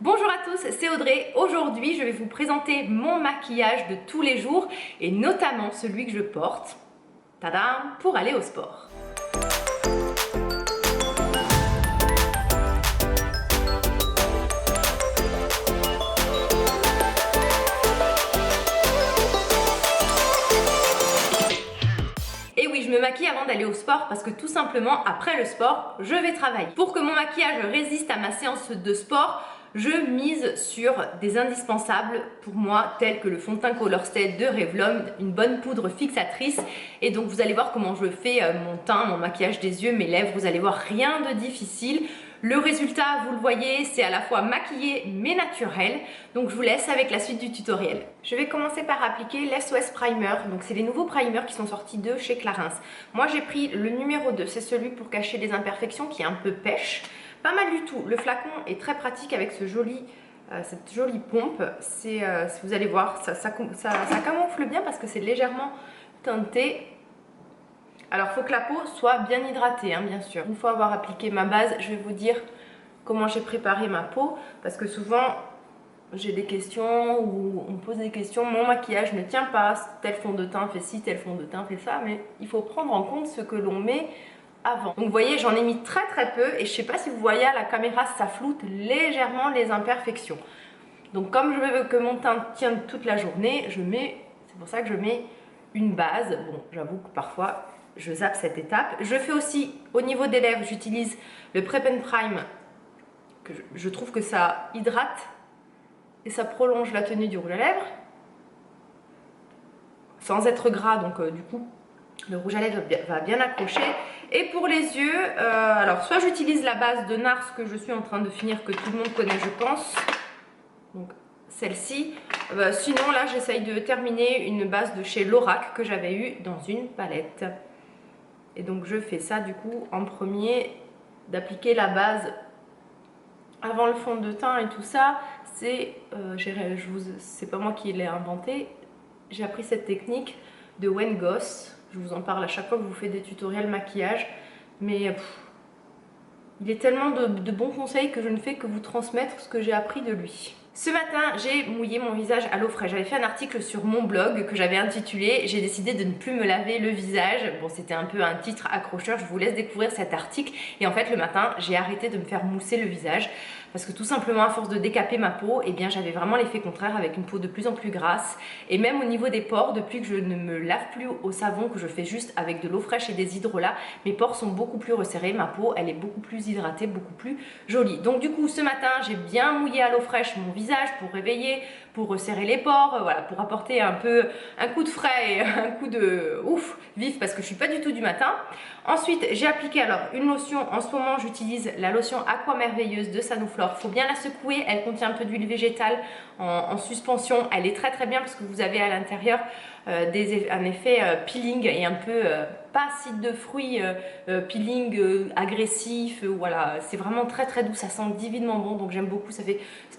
Bonjour à tous, c'est Audrey. Aujourd'hui, je vais vous présenter mon maquillage de tous les jours et notamment celui que je porte, tadam, pour aller au sport. Et oui, je me maquille avant d'aller au sport parce que tout simplement, après le sport, je vais travailler. Pour que mon maquillage résiste à ma séance de sport, je mise sur des indispensables pour moi tels que le fond de teint Color Stay de Revlon, une bonne poudre fixatrice. Et donc vous allez voir comment je fais mon teint, mon maquillage des yeux, mes lèvres, vous allez voir rien de difficile. Le résultat, vous le voyez, c'est à la fois maquillé mais naturel. Donc je vous laisse avec la suite du tutoriel. Je vais commencer par appliquer l'SOS Primer. Donc c'est les nouveaux primers qui sont sortis de chez Clarins. Moi j'ai pris le numéro 2, c'est celui pour cacher les imperfections qui est un peu pêche. Pas mal du tout. Le flacon est très pratique avec cette jolie pompe. Vous allez voir, ça camoufle bien parce que c'est légèrement teinté. Alors, il faut que la peau soit bien hydratée, hein, bien sûr. Une fois avoir appliqué ma base, je vais vous dire comment j'ai préparé ma peau. Parce que souvent, j'ai des questions où on me pose des questions. Mon maquillage ne tient pas. Tel fond de teint fait ci, tel fond de teint fait ça. Mais il faut prendre en compte ce que l'on met avant. Donc vous voyez, j'en ai mis très peu et je sais pas si vous voyez à la caméra, ça floute légèrement les imperfections. Donc comme je veux que mon teint tienne toute la journée, c'est pour ça que je mets une base. Bon, j'avoue que parfois je zappe cette étape. Je fais aussi au niveau des lèvres, j'utilise le Prep and Prime, que je trouve que ça hydrate et ça prolonge la tenue du rouge à lèvres sans être gras, donc du coup le rouge à lèvres va bien accrocher. Et pour les yeux, alors soit j'utilise la base de NARS que je suis en train de finir, que tout le monde connaît je pense, donc celle-ci. Sinon là j'essaye de terminer une base de chez Lorac que j'avais eue dans une palette. Et donc je fais ça du coup en premier, d'appliquer la base avant le fond de teint et tout ça. C'est pas moi qui l'ai inventé, j'ai appris cette technique de Wayne Goss. Je vous en parle à chaque fois que je vous fais des tutoriels maquillage. Mais il est tellement de bons conseils que je ne fais que vous transmettre ce que j'ai appris de lui. Ce matin, j'ai mouillé mon visage à l'eau fraîche. J'avais fait un article sur mon blog que j'avais intitulé « J'ai décidé de ne plus me laver le visage ». Bon, c'était un peu un titre accrocheur, je vous laisse découvrir cet article. Et en fait, le matin, j'ai arrêté de me faire mousser le visage parce que tout simplement, à force de décaper ma peau, eh bien, j'avais vraiment l'effet contraire avec une peau de plus en plus grasse. Et même au niveau des pores, depuis que je ne me lave plus au savon, que je fais juste avec de l'eau fraîche et des hydrolats, mes pores sont beaucoup plus resserrés. Ma peau, elle est beaucoup plus hydratée, beaucoup plus jolie. Donc du coup, ce matin, j'ai bien mouillé à l'eau fraîche mon visage pour réveiller, pour resserrer les pores, voilà, pour apporter un coup de frais et un coup de ouf vif parce que je suis pas du tout du matin. Ensuite, j'ai appliqué alors une lotion. En ce moment, j'utilise la lotion Aqua Merveilleuse de Sanouflore. Faut bien la secouer. Elle contient un peu d'huile végétale en suspension. Elle est très bien parce que vous avez à l'intérieur un effet peeling et un peu pas acide de fruits, peeling agressif. Voilà, c'est vraiment très doux. Ça sent divinement bon, donc j'aime beaucoup.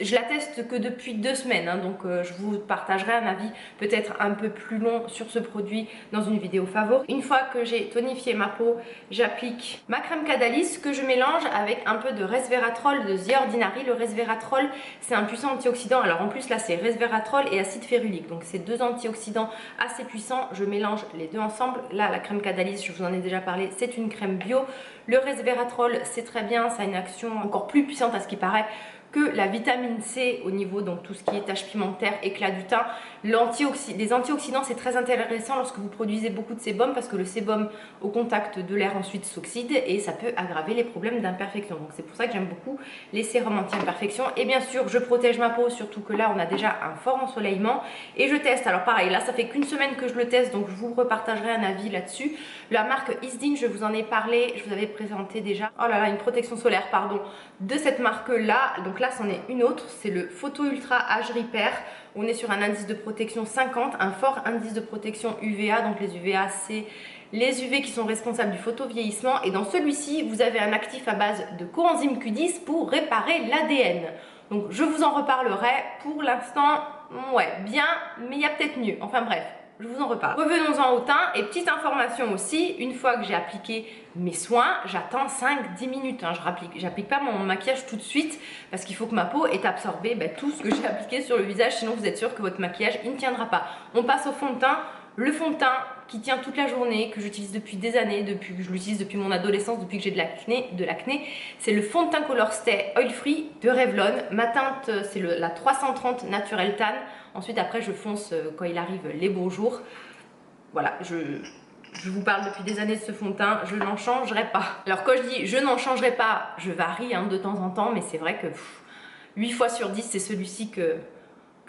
Je la teste que depuis 2 semaines, hein, donc je vous partagerai un avis peut-être un peu plus long sur ce produit dans une vidéo favori. Une fois que j'ai tonifié ma peau, j'applique ma crème Cadalis que je mélange avec un peu de resveratrol de The Ordinary. Le resveratrol, c'est un puissant antioxydant. Alors en plus là, c'est resveratrol et acide férulique, donc c'est 2 antioxydants assez puissants. Je mélange les deux ensemble. Là, la crème Cadalis, je vous en ai déjà parlé, c'est une crème bio. Le resveratrol, c'est très bien, ça a une action encore plus puissante à ce qui paraît que la vitamine C au niveau donc tout ce qui est taches pigmentaires, éclat du teint. Les antioxydants, c'est très intéressant lorsque vous produisez beaucoup de sébum parce que le sébum au contact de l'air ensuite s'oxyde et ça peut aggraver les problèmes d'imperfection. Donc c'est pour ça que j'aime beaucoup les sérums anti-imperfection. Et bien sûr, je protège ma peau, surtout que là on a déjà un fort ensoleillement et je teste. Alors pareil, là ça fait qu'une semaine que je le teste, donc je vous repartagerai un avis là-dessus. La marque Isdin, je vous en ai parlé, je vous avais présenté déjà, oh là là, une protection solaire, pardon, de cette marque-là. Donc là, c'en est une autre, c'est le Photo Ultra Age Repair. On est sur un indice de protection 50, un fort indice de protection UVA. Donc les UVA, c'est les UV qui sont responsables du photovieillissement. Et dans celui-ci, vous avez un actif à base de coenzyme Q10 pour réparer l'ADN. Donc je vous en reparlerai. Pour l'instant, ouais, bien, mais il y a peut-être mieux. Enfin bref, je vous en reparle. Revenons-en au teint et petite information aussi, une fois que j'ai appliqué mes soins, j'attends 5-10 minutes. Hein. J'applique pas mon maquillage tout de suite parce qu'il faut que ma peau ait absorbé tout ce que j'ai appliqué sur le visage, sinon vous êtes sûr que votre maquillage il ne tiendra pas. On passe au fond de teint. Le fond de teint qui tient toute la journée, que j'utilise depuis des années, depuis que je l'utilise depuis mon adolescence, depuis que j'ai de l'acné, c'est le fond de teint Color Stay Oil Free de Revlon. Ma teinte c'est la 330 Naturel Tan. Ensuite après je fonce quand il arrive les beaux jours. Voilà, je vous parle depuis des années de ce fond de teint, je n'en changerai pas. Alors quand je dis je n'en changerai pas, je varie de temps en temps, mais c'est vrai que 8 fois sur 10 c'est celui-ci que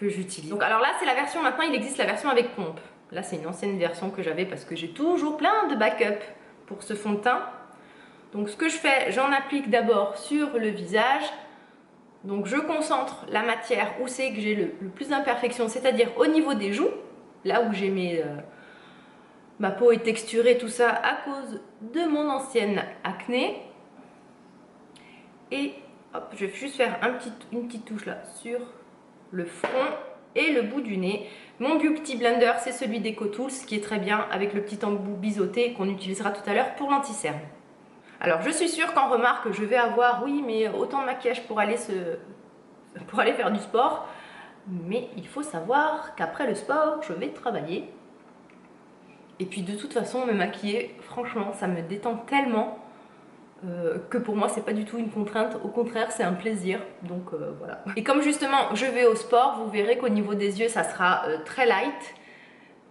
j'utilise. Donc alors là c'est la version, maintenant il existe la version avec pompe. Là c'est une ancienne version que j'avais parce que j'ai toujours plein de backup pour ce fond de teint. Donc ce que je fais, j'en applique d'abord sur le visage. Donc je concentre la matière où c'est que j'ai le plus d'imperfections, c'est-à-dire au niveau des joues, là où j'ai ma peau est texturée, tout ça à cause de mon ancienne acné. Et hop, je vais juste faire une petite touche là sur le front et le bout du nez. Mon Beauty Blender, c'est celui d'EcoTools qui est très bien avec le petit embout biseauté qu'on utilisera tout à l'heure pour l'anti-cerne. Alors je suis sûre qu'en remarque je vais avoir, oui mais autant de maquillage pour aller faire du sport. Mais il faut savoir qu'après le sport, je vais travailler. Et puis de toute façon, me maquiller, franchement, ça me détend tellement que pour moi, c'est pas du tout une contrainte. Au contraire, c'est un plaisir. Donc voilà. Et comme justement, je vais au sport, vous verrez qu'au niveau des yeux, ça sera très light.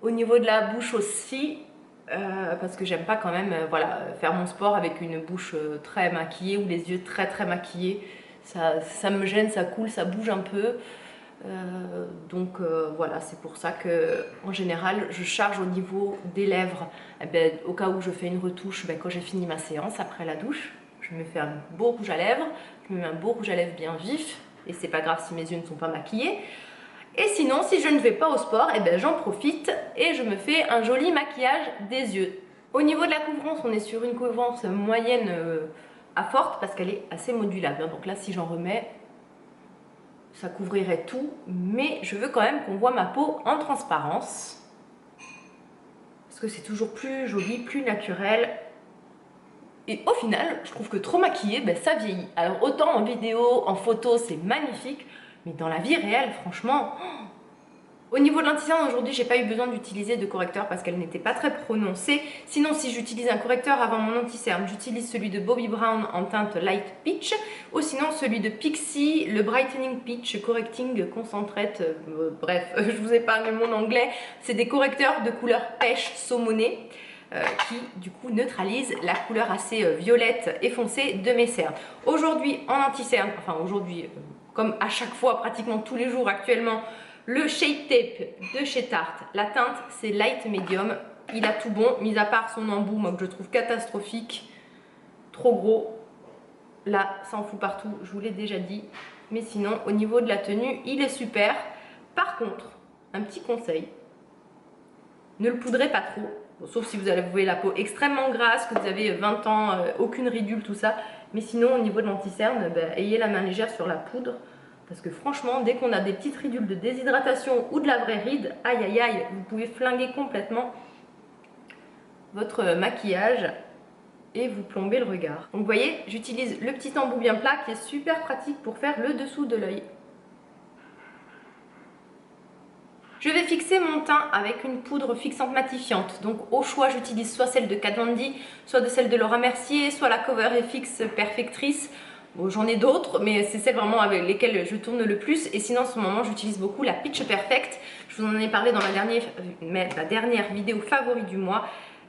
Au niveau de la bouche aussi, parce que j'aime pas quand même faire mon sport avec une bouche très maquillée ou les yeux très maquillés. Ça me gêne, ça coule, ça bouge un peu. Donc voilà, c'est pour ça que en général je charge au niveau des lèvres. Au cas où je fais une retouche, quand j'ai fini ma séance après la douche, je me fais un beau rouge à lèvres, je me mets un beau rouge à lèvres bien vif, et c'est pas grave si mes yeux ne sont pas maquillés. Et sinon, si je ne vais pas au sport, j'en profite et je me fais un joli maquillage des yeux. Au niveau de la couvrance, on est sur une couvrance moyenne à forte parce qu'elle est assez modulable. Donc là, si j'en remets, ça couvrirait tout, mais je veux quand même qu'on voit ma peau en transparence parce que c'est toujours plus joli, plus naturel. Et au final, je trouve que trop maquillé, ça vieillit. Alors autant en vidéo, en photo, c'est magnifique, mais dans la vie réelle, franchement... Au niveau de l'anti-cerne, aujourd'hui, j'ai pas eu besoin d'utiliser de correcteur parce qu'elle n'était pas très prononcée. Sinon, si j'utilise un correcteur avant mon anti-cerne, j'utilise celui de Bobbi Brown en teinte Light Peach ou sinon celui de Pixi, le Brightening Peach Correcting Concentrate. Bref, je vous épargne mon anglais. C'est des correcteurs de couleur pêche saumonée qui, du coup, neutralisent la couleur assez violette et foncée de mes cernes. Aujourd'hui, en anti-cerne, enfin aujourd'hui, comme à chaque fois, pratiquement tous les jours actuellement, le Shape Tape de chez Tarte, la teinte c'est Light Medium, il a tout bon, mis à part son embout, moi que je trouve catastrophique, trop gros, là ça en fout partout, je vous l'ai déjà dit, mais sinon au niveau de la tenue, il est super. Par contre, un petit conseil, ne le poudrez pas trop, sauf si vous avez la peau extrêmement grasse, que vous avez 20 ans, aucune ridule, tout ça, mais sinon au niveau de l'anti-cerne, ayez la main légère sur la poudre. Parce que franchement, dès qu'on a des petites ridules de déshydratation ou de la vraie ride, aïe aïe aïe, vous pouvez flinguer complètement votre maquillage et vous plomber le regard. Donc vous voyez, j'utilise le petit embout bien plat qui est super pratique pour faire le dessous de l'œil. Je vais fixer mon teint avec une poudre fixante matifiante. Donc au choix, j'utilise soit celle de Kat Von D, soit de celle de Laura Mercier, soit la Cover FX Perfectrice. Bon, j'en ai d'autres, mais c'est celles vraiment avec lesquelles je tourne le plus. Et sinon, en ce moment, j'utilise beaucoup la Pitch Perfect. Je vous en ai parlé dans ma dernière vidéo favori du mois.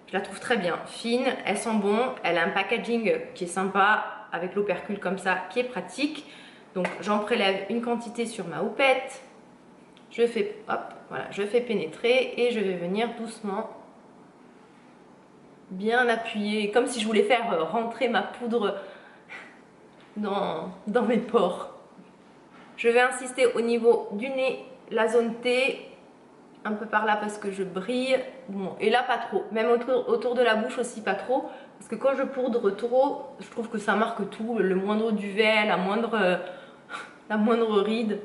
Je la trouve très bien, fine, elle sent bon, elle a un packaging qui est sympa, avec l'opercule comme ça, qui est pratique. Donc, j'en prélève une quantité sur ma houppette. Je fais, hop, voilà, je fais pénétrer et je vais venir doucement bien appuyer, comme si je voulais faire rentrer ma poudre dans mes pores. Je vais insister au niveau du nez, la zone T, un peu par là parce que je brille, bon, et là pas trop, même autour de la bouche aussi pas trop, parce que quand je poudre trop, je trouve que ça marque tout, le moindre duvet, la moindre ride.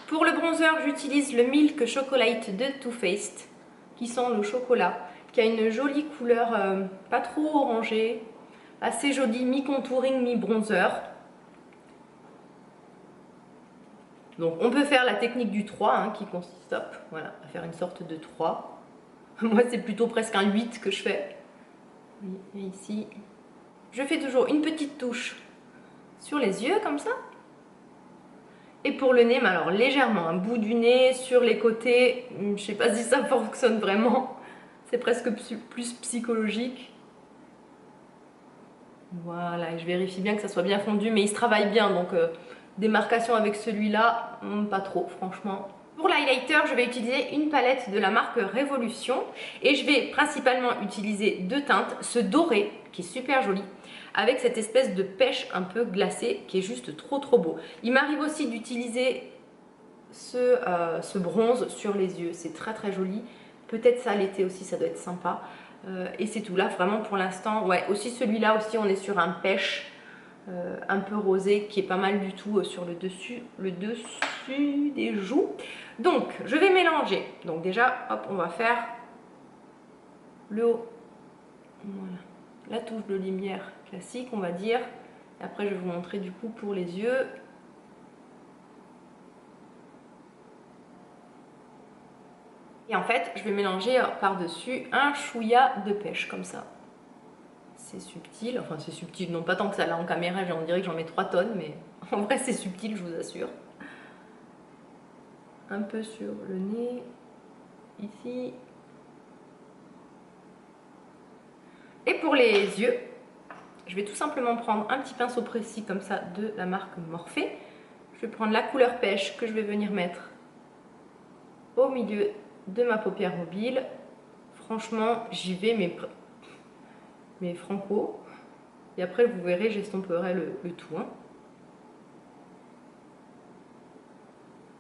Pour le bronzer, j'utilise le Milk Chocolate de Too Faced. qui sent le chocolat, qui a une jolie couleur pas trop orangée, assez jolie, mi-contouring, mi-bronzer. Donc on peut faire la technique du 3 hein, qui consiste voilà, à faire une sorte de 3. Moi c'est plutôt presque un 8 que je fais. Et ici, je fais toujours une petite touche sur les yeux comme ça. Et pour le nez, mais alors légèrement, un bout du nez, sur les côtés, je sais pas si ça fonctionne vraiment. C'est presque plus psychologique. Voilà, et je vérifie bien que ça soit bien fondu, mais il se travaille bien, donc démarcation avec celui-là, pas trop franchement. Pour l'highlighter, je vais utiliser une palette de la marque Révolution et je vais principalement utiliser deux teintes, ce doré qui est super joli, avec cette espèce de pêche un peu glacée qui est juste trop beau. Il m'arrive aussi d'utiliser ce bronze sur les yeux, c'est très joli. Peut-être ça l'été aussi, ça doit être sympa. Et c'est tout là, vraiment pour l'instant. Ouais, aussi celui-là aussi, on est sur un pêche un peu rosé qui est pas mal du tout sur le dessus des joues. Donc, je vais mélanger. Donc déjà, hop, on va faire le haut. Voilà, la touche de lumière classique, on va dire. Et après, je vais vous montrer du coup pour les yeux. Et en fait, je vais mélanger par-dessus un chouïa de pêche, comme ça. C'est subtil, enfin c'est subtil, non pas tant que ça, là en caméra on dirait que j'en mets 3 tonnes, mais en vrai c'est subtil, je vous assure. Un peu sur le nez, ici. Et pour les yeux, je vais tout simplement prendre un petit pinceau précis comme ça de la marque Morphe. Je vais prendre la couleur pêche que je vais venir mettre au milieu de ma paupière mobile. Franchement, j'y vais mais franco. Et après, vous verrez, j'estomperai le tout. Hein.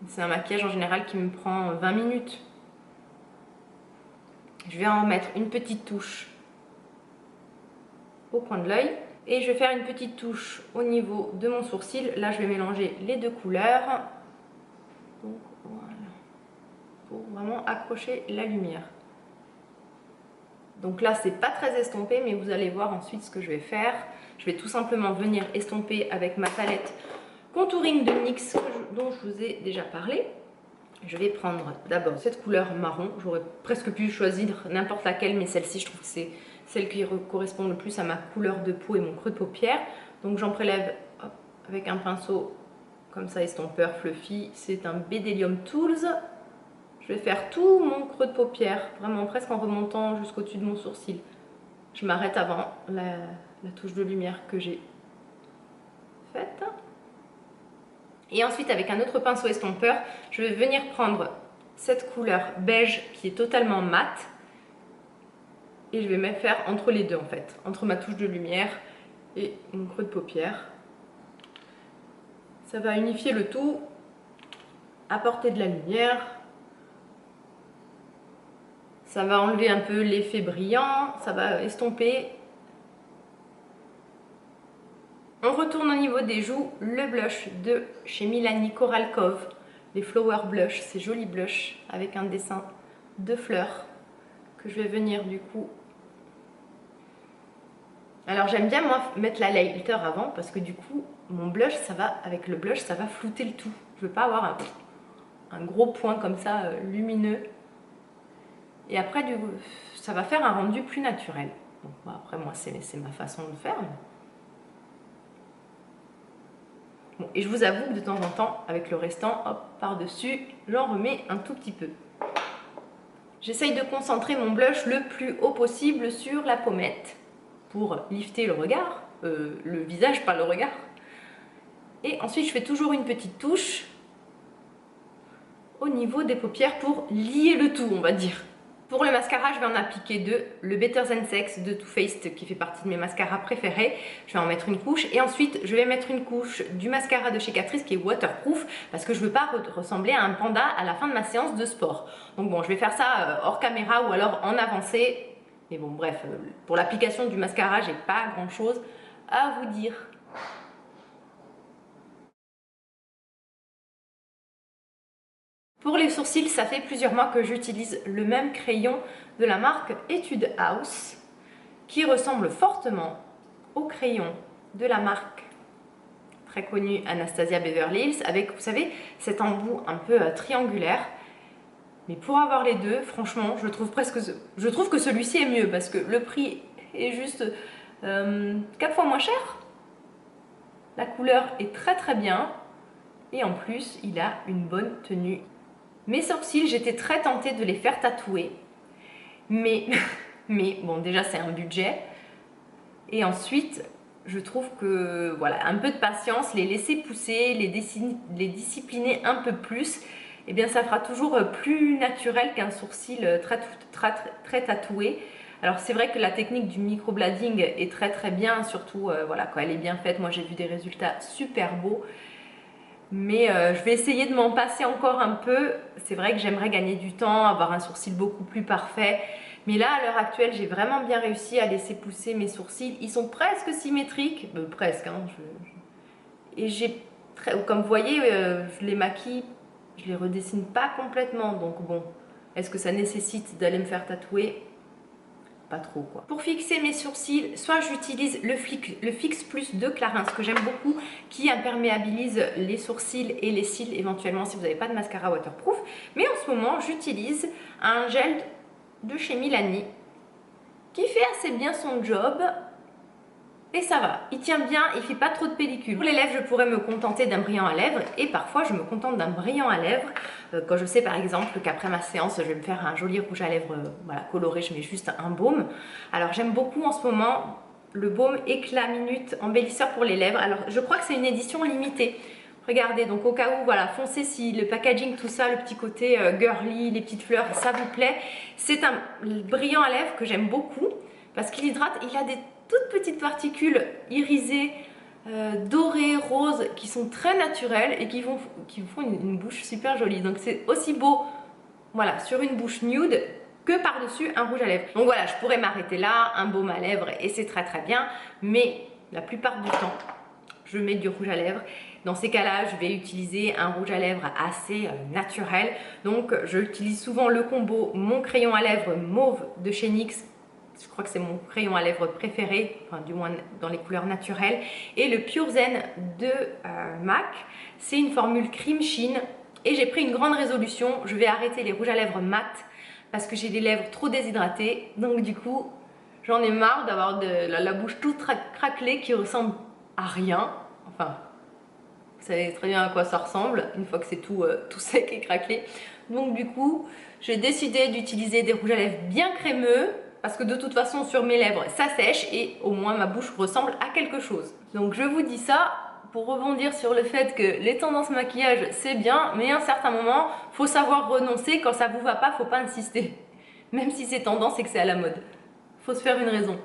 C'est un maquillage en général qui me prend 20 minutes. Je vais en mettre une petite touche au coin de l'œil. Et je vais faire une petite touche au niveau de mon sourcil. Là, je vais mélanger les deux couleurs. Donc, voilà. Pour vraiment accrocher la lumière. Donc là, c'est pas très estompé, mais vous allez voir ensuite ce que je vais faire. Je vais tout simplement venir estomper avec ma palette Contouring de NYX dont je vous ai déjà parlé. Je vais prendre d'abord cette couleur marron. J'aurais presque pu choisir n'importe laquelle, mais celle-ci, je trouve que c'est celle qui correspond le plus à ma couleur de peau et mon creux de paupière. Donc j'en prélève hop, avec un pinceau comme ça, estompeur fluffy. C'est un Bedelium Tools. Je vais faire tout mon creux de paupière, vraiment presque en remontant jusqu'au-dessus de mon sourcil. Je m'arrête avant la touche de lumière que j'ai faite. Et ensuite, avec un autre pinceau estompeur, je vais venir prendre cette couleur beige qui est totalement mate. Et je vais me faire entre les deux en fait, entre ma touche de lumière et mon creux de paupière. Ça va unifier le tout, apporter de la lumière. Ça va enlever un peu l'effet brillant, ça va estomper. On retourne au niveau des joues, le blush de chez Milani Coral Cove, les Flower Blush, ces jolis blushs avec un dessin de fleurs que je vais venir du coup. Alors j'aime bien moi mettre la highlighter avant parce que du coup mon blush, ça va avec le blush, ça va flouter le tout. Je veux pas avoir un gros point comme ça lumineux. Et après du coup, ça va faire un rendu plus naturel. Donc après moi c'est ma façon de faire. Bon, et je vous avoue que de temps en temps, avec le restant, hop, par-dessus, j'en remets un tout petit peu. J'essaye de concentrer mon blush le plus haut possible sur la pommette pour lifter le regard, le visage, pas le regard. Et ensuite, je fais toujours une petite touche au niveau des paupières pour lier le tout, on va dire. Pour le mascara, je vais en appliquer deux. Le Better Than Sex de Too Faced qui fait partie de mes mascaras préférés. Je vais en mettre une couche et ensuite je vais mettre une couche du mascara de chez Catrice qui est waterproof parce que je ne veux pas ressembler à un panda à la fin de ma séance de sport. Donc bon, je vais faire ça hors caméra ou alors en avancée. Mais bon, bref, pour l'application du mascara, j'ai pas grand chose à vous dire. Pour les sourcils, ça fait plusieurs mois que j'utilise le même crayon de la marque Etude House qui ressemble fortement au crayon de la marque très connue Anastasia Beverly Hills avec, vous savez, cet embout un peu triangulaire. Mais pour avoir les deux, franchement, je trouve que celui-ci est mieux parce que le prix est juste 4 fois moins cher. La couleur est très très bien et en plus, il a une bonne tenue. Mes sourcils, j'étais très tentée de les faire tatouer, mais bon, déjà c'est un budget. Et ensuite, je trouve que voilà, un peu de patience, les laisser pousser, les discipliner un peu plus, et bien ça fera toujours plus naturel qu'un sourcil très tatoué. Alors c'est vrai que la technique du microblading est très très bien, surtout voilà, quand elle est bien faite. Moi j'ai vu des résultats super beaux. Mais je vais essayer de m'en passer encore un peu. C'est vrai que j'aimerais gagner du temps, avoir un sourcil beaucoup plus parfait. Mais là, à l'heure actuelle, j'ai vraiment bien réussi à laisser pousser mes sourcils. Ils sont presque symétriques. Presque, hein. Et comme vous voyez, je les maquille, je les redessine pas complètement. Donc bon, est-ce que ça nécessite d'aller me faire tatouer ? Pas trop quoi. Pour fixer mes sourcils, soit j'utilise le Fix Plus de Clarins que j'aime beaucoup, qui imperméabilise les sourcils et les cils éventuellement si vous n'avez pas de mascara waterproof. Mais en ce moment, j'utilise un gel de chez Milani qui fait assez bien son job. Et ça va, il tient bien, il fait pas trop de pellicule. Pour les lèvres, je pourrais me contenter d'un brillant à lèvres et parfois je me contente d'un brillant à lèvres. Quand je sais par exemple qu'après ma séance, je vais me faire un joli rouge à lèvres voilà, coloré, je mets juste un baume. Alors j'aime beaucoup en ce moment le baume Éclat Minute embellisseur pour les lèvres. Alors je crois que c'est une édition limitée. Regardez, donc au cas où, voilà, foncez si le packaging, tout ça, le petit côté girly, les petites fleurs, ça vous plaît. C'est un brillant à lèvres que j'aime beaucoup parce qu'il hydrate, il a des toutes petites particules irisées, dorées, roses, qui sont très naturelles et qui vous font une bouche super jolie. Donc c'est aussi beau, voilà, sur une bouche nude que par-dessus un rouge à lèvres. Donc voilà, je pourrais m'arrêter là, un baume à lèvres et c'est très très bien. Mais la plupart du temps, je mets du rouge à lèvres. Dans ces cas-là, je vais utiliser un rouge à lèvres assez naturel. Donc j'utilise souvent le combo mon crayon à lèvres mauve de chez NYX. Je crois que c'est mon crayon à lèvres préféré, enfin du moins dans les couleurs naturelles. Et le Pure Zen de MAC, c'est une formule cream sheen. Et j'ai pris une grande résolution, je vais arrêter les rouges à lèvres mat parce que j'ai les lèvres trop déshydratées. Donc du coup, j'en ai marre d'avoir la bouche toute craquelée qui ressemble à rien. Enfin, vous savez très bien à quoi ça ressemble une fois que c'est tout sec et craquelé. Donc du coup, j'ai décidé d'utiliser des rouges à lèvres bien crémeux. Parce que de toute façon sur mes lèvres ça sèche et au moins ma bouche ressemble à quelque chose. Donc je vous dis ça pour rebondir sur le fait que les tendances maquillage c'est bien, mais à un certain moment faut savoir renoncer. Quand ça vous va pas, faut pas insister. Même si c'est tendance et que c'est à la mode. Faut se faire une raison.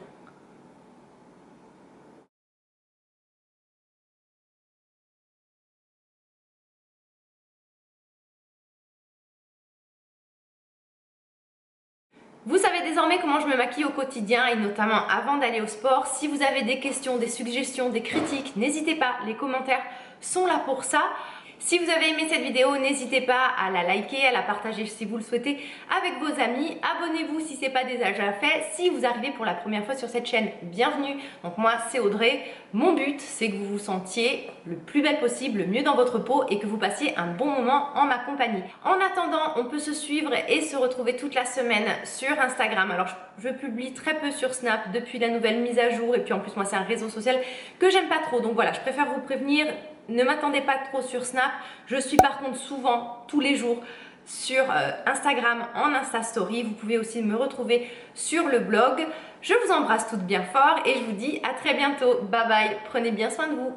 Vous savez désormais comment je me maquille au quotidien et notamment avant d'aller au sport. Si vous avez des questions, des suggestions, des critiques, n'hésitez pas, les commentaires sont là pour ça. Si vous avez aimé cette vidéo, n'hésitez pas à la liker, à la partager si vous le souhaitez avec vos amis. Abonnez-vous si ce n'est pas déjà fait. Si vous arrivez pour la première fois sur cette chaîne, bienvenue. Donc moi, c'est Audrey. Mon but, c'est que vous vous sentiez le plus belle possible, le mieux dans votre peau et que vous passiez un bon moment en ma compagnie. En attendant, on peut se suivre et se retrouver toute la semaine sur Instagram. Alors, je publie très peu sur Snap depuis la nouvelle mise à jour et puis en plus, moi, c'est un réseau social que j'aime pas trop. Donc voilà, je préfère vous prévenir. Ne m'attendez pas trop sur Snap. Je suis par contre souvent, tous les jours, sur Instagram en Insta Story. Vous pouvez aussi me retrouver sur le blog. Je vous embrasse toutes bien fort et je vous dis à très bientôt. Bye bye. Prenez bien soin de vous.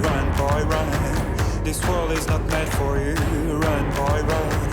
Run, boy, run. This world is not meant for you. Run, boy, run.